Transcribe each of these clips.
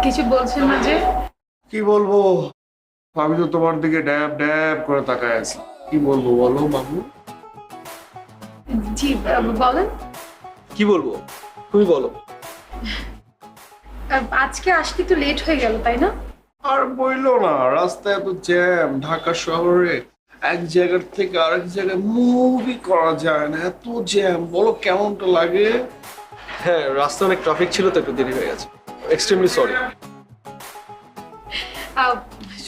কিছু বলছেন না যে? কি বলবো? আমি তো তোমার দিকে ড্যাব ড্যাব করে তাকায় আছি। কি বলবো বলো বাবু? জি, বলেন। কি বলবো, তুমি বলো। আজকে আসতে একটু লেট হয়ে গেল, তাই না? আর বইলো না, রাস্তায় এত জ্যাম, ঢাকা শহরে এক জায়গার থেকে আরেক জায়গায় মুভই করা যায় না, এত জ্যাম। বলো কেমনটা লাগে? হ্যাঁ, রাস্তায় অনেক ট্রাফিক ছিল তো একটু দেরি হয়ে গেছে। Extremely sorry. আহ,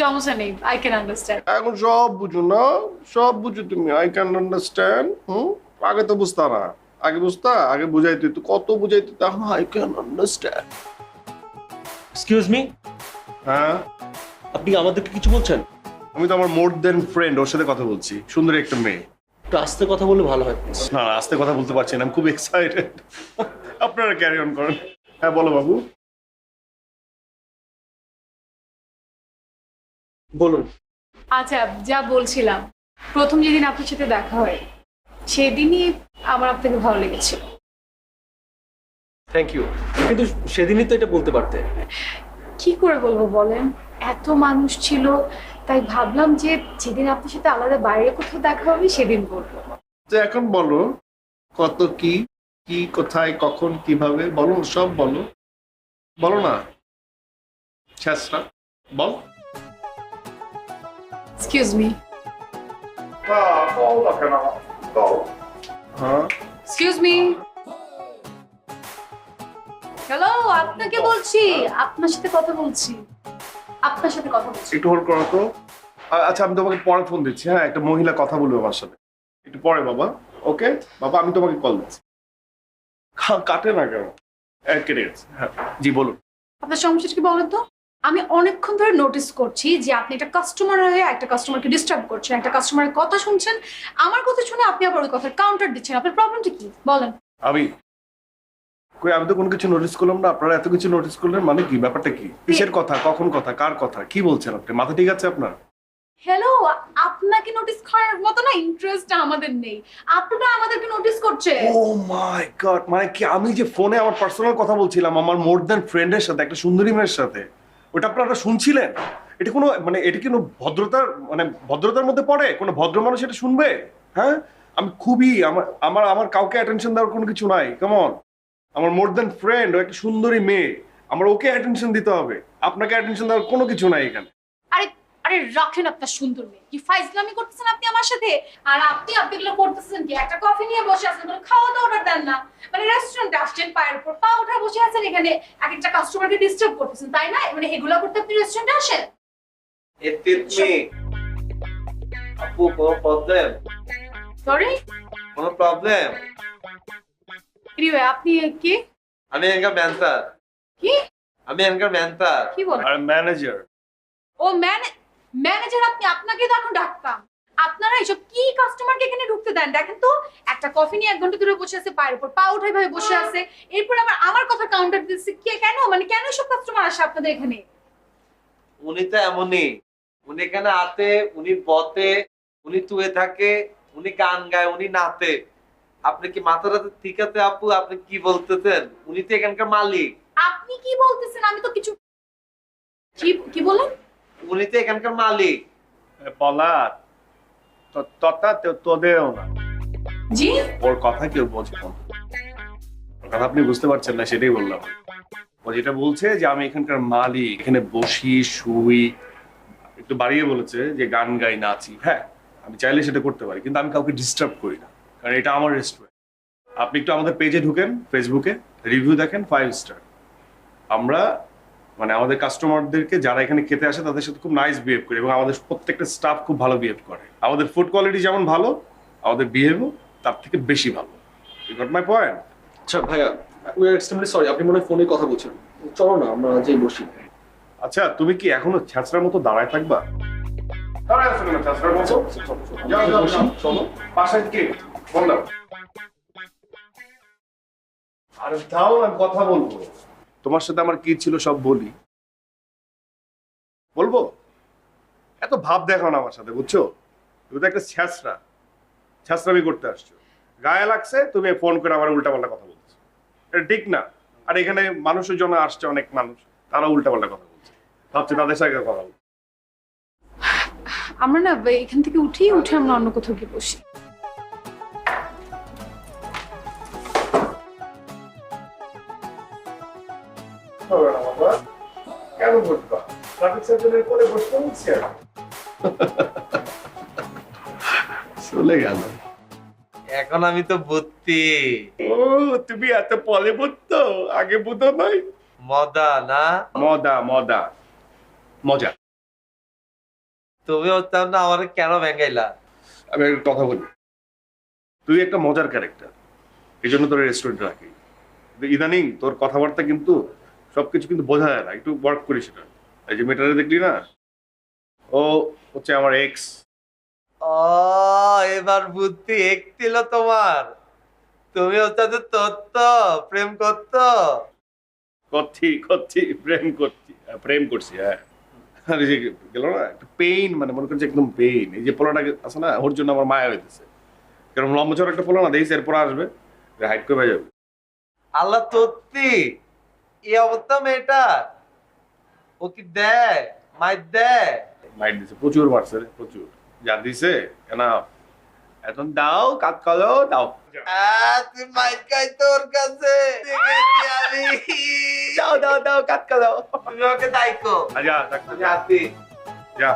সমস্যা নেই, আই ক্যান আন্ডারস্ট্যান্ড। এখন সব বুঝো না, সব বুঝো তুমি। I can understand. আগে তো বুঝতা না, আগে বুঝতা, আগে বুঝাইতে তো কত বুঝাইতে, তখন I can understand. Excuse me, হ্যাঁ, আপনি আমাদেরকে কিছু বলছেন? আমি তো আমার মোর দেন ফ্রেন্ড, ওর সাথে কথা বলছি। সুন্দরী একটা মেয়ে। একটু আস্তে কথা বললে ভালো হয়। না না, আস্তে কথা বলতে পারছি না, আমি খুব এক্সাইটেড। আপনারা ক্যারি অন করেন। হ্যাঁ বলো বাবু। বলুন। আচ্ছা, যা বলছিলাম, প্রথম যেদিন আপনার সাথে দেখা হয় সেদিনই আমার আপনাকে ভালো লেগেছিল। থ্যাংক ইউ, কিন্তু সেদিনই তো এটা বলতে পারতে। কি করে বলবো বলেন, এত মানুষ ছিল, তাই ভাবলাম যে যেদিন আপনার সাথে আলাদা বাইরে কোথাও দেখা হবে সেদিন বলবো। তো এখন বলো, কত কি কি কোথায় কখন কিভাবে বলো, সব বলো। বলো না শেষটা বল। Excuse me. হ্যাঁ, এক্সকিউজ মি। হ্যালো, আপনাকে বলছি, আপনার সাথে কথা বলছি, আপনার সাথে কথা বলছি। একটু হোল্ড করো তো। আচ্ছা, আমি তোমাকে পরে ফোন দিচ্ছি। হ্যাঁ, একটা মহিলা কথা বলবে আমার সাথে, একটু পরে বাবা। ওকে বাবা, আমি তোমাকে কল দিচ্ছি। কাটে না কেন? কেটে গেছে। হ্যাঁ জি বলুন। আপনার সমস্যাটা কি বলেন তো? আমি অনেকক্ষণ ধরে নোটিস করছি যে আপনি একটা কাস্টমার হয়ে একটা কাস্টমারকে ডিস্টার্ব করছেন, একটা কাস্টমারের কথা শুনছেন, আমার কথা শুনে আপনি আবার ওই কথার কাউন্টার দিচ্ছেন। আপনার প্রবলেমটা কি বলেন? আমি কই, আমি তো কোনো কিছু নোটিস করলাম না। আপনারা এত কিছু নোটিস করলেন মানে কি? ব্যাপারটা কি? কিসের কথা, কখন কথা, কার কথা, কি বলছেন আপনি? মাথা ঠিক আছে আপনার? হ্যালো, আপনাকে নোটিস করার মতো না ইন্টারেস্ট আমাদের নেই, আপনারা আমাদেরকে নোটিস করছে। ও মাই গড, মানে কি আমি যে ফোনে আমার পার্সোনাল কথা বলছিলাম আমার মোর দ্যান ফ্রেন্ডের সাথে, একটা সুন্দরী মেয়ের সাথে, ওটা আপনারা শুনছিলেন? এটা কোনো মানে এটা কি কোনো ভদ্রতার মানে ভদ্রতার মধ্যে পড়ে? কোনো ভদ্র মানুষ এটা শুনবে? হ্যাঁ, আমি খুবই আমার আমার আমার কাউকে অ্যাটেনশন দেওয়ার কোনো কিছু নাই। কেমন? আমার মোর দ্যান ফ্রেন্ড, ও একটা সুন্দরী মেয়ে, আমার ওকে অ্যাটেনশন দিতে হবে। আপনাকে অ্যাটেনশন দেওয়ার কোনো কিছু নাই এখানে। আরে আরে রাখেন আপনার সুন্দর মেয়ে, কি ফাইজলামি করতেছেন আপনি আমার সাথে? আর আপনি এগুলো করতেছেন কি? একটা কফি নিয়ে বসে আছেন, কোনো খাওয়া দাওয়া অর্ডার দেন না, মানে রেস্টুরেন্টে আসছেন, পায়ের উপর পা উঠে বসে আছেন, এখানে এক একটা কাস্টমারকে ডিস্টার্ব করতেছেন, তাই না? মানে এগুলো করতে আপনি রেস্টুরেন্টে আসেন? Excuse me, আপু কোনো প্রবলেম? সরি, কোনো প্রবলেম? এনিওয়ে, আপনি কি আমি এখানকার ম্যানেজার। কি আমি এখানকার ম্যানেজার। কি বলেন? আর ম্যানেজার? ও ম্যানেজার, আপনি, আপনাকে তো এখন ডাকতাম। আপনারা এসব কি কাস্টমারকে এখানে ঢুকতে দেন? দেখেন তো, একটা কফি নিয়ে 1 ঘন্টা ধরে বসে আছে, পায়ের উপর পা উঠাই ভাবে বসে আছে, এরপর আবার আমার কথা কাউন্টার দিচ্ছে। কে কেন, মানে কেন সব কাস্টমার আসে আপনাদের এখানে? উনি তো এমনই, উনি এখানে আতে, উনি বতে, উনি তুয়ে থাকে, উনি গান গায়, উনি নাচে। আপনি কি মাথাটা ঠিক আছে আপু? আপনি কি বলতেছেন? উনি তো এখানকার মালিক। আপনি কি বলতেছেন? আমি তো কিছু, কি কি বলেন? উনি তো এখানকার মালিক। পলার তথা তোদেরও না। জি, ওর কথা কেউ বোঝে না। ওর কথা আপনি বুঝতে পারছেন না, সেটাই বললাম। ও যেটা বলছে যে আমি এখানকার মালিক, এখানে বসি শুই, একটু বাড়িয়ে বলেছে যে গান গাই নাচি। হ্যাঁ, আমি চাইলে সেটা করতে পারি, কিন্তু আমি কাউকে ডিস্টার্ব করি না, কারণ এটা আমার রেস্টুরেন্ট। আপনি একটু আমাদের পেজে ঢুকেন, ফেসবুকে রিভিউ দেখেন 5 স্টার। আমরা মানে আমাদের কাস্টমারদেরকে যারা এখানে খেতে আসে তাদের সাথে খুব নাইস বিহেভ করি, এবং আমাদের প্রত্যেকটা স্টাফ খুব ভালো বিহেভ করে। আমাদের ফুড কোয়ালিটি যেমন ভালো, আমাদের বিহেভও তার থেকে বেশি ভালো। You got my point? আচ্ছা ভাইয়া, উই আর এক্সট্রিমলি সরি, আপনি মনে হয় ফোনে কথা বলছেন। চলো না আমরা যেই বসি। আচ্ছা, তুমি কি এখনো ছ্যাঁচড়ার মতো দাঁড়ায় থাকবা? দাঁড়ায় আছো কেন ছ্যাঁচড়ার মতো? যাও যাও যাও, চলো বাসায় কি বললাম। আরে দাও, আমি কথা বলবো। তোমার সাথে আমার কি ছিল সব বলি। বলবো? এত ভাব দেখো না আমার সাথে, বুঝছো? তুমি তো একটা ছ্যাঁচড়া, ছ্যাঁচড়ামি করতে আসছো। গায়ে লাগছে তুমি ফোন করে আমার উল্টাপাল্টা কথা বলছো, এটা ঠিক না। আর এখানে মানুষের জন্য আসছে অনেক মানুষ, তারা উল্টাপাল্টা কথা বলছে, ভাবছে তাদের সাথে কথা বলছে। আমরা না এখান থেকে উঠে আমরা অন্য কোথাও গিয়ে বসি। কেন বসবা? ট্রাফিক সার্কেলের পরে বসতে বলছি চলে গেল। এখন আমি তো বুদ্ধি ও তুমি এত পরে বুঝতো, আগে বুঝো নাই? মদা না, মজা মজা মজা। তুমি হচ্ছাও না আমার কেন ভেঙ্গাইলা? আমি একটা কথা বলি, তুই একটা মজার ক্যারেক্টার, এই জন্য তোর রেস্টুরেন্ট রাখি। কিন্তু ইদানিং তোর কথাবার্তা কিন্তু সবকিছু কিন্তু বোঝা যায় না, একটু ওয়ার্ক করিস সেটা। এই যে মেটারে দেখলি না, ও হচ্ছে আমার এক্স। ও এবার বুদ্ধি একটিল তোমার। তুমি হচ্ছে তত্ত্ব প্রেম করতো। করছি প্রেম করছি, হ্যাঁ। আর এই যে গেল না একটু পেইন, মানে মনে করছে একদম পেইন। এই যে পোলাটা আছে না, ওর জন্য আমার মায়া হইতেছে। কারণ লম্বা চড় একটা পোলা না, দেখিস এরপর আসবে হাইট করে যাবে। আল্লাহ তত্ত্বি এই অবস্থা মেয়েটা, ও কি দেয় মাইর দেয়? মাইট দিছে, প্রচুর মারছে রে, প্রচুর। যা দিছে না, এখন দাও কাজ করো দাও। তুই মাইর খাই তোর কাছে দেখেছি আমি। দাও কাজ করো। তুমি ওকে দায়িত্ব যা হাতি যা।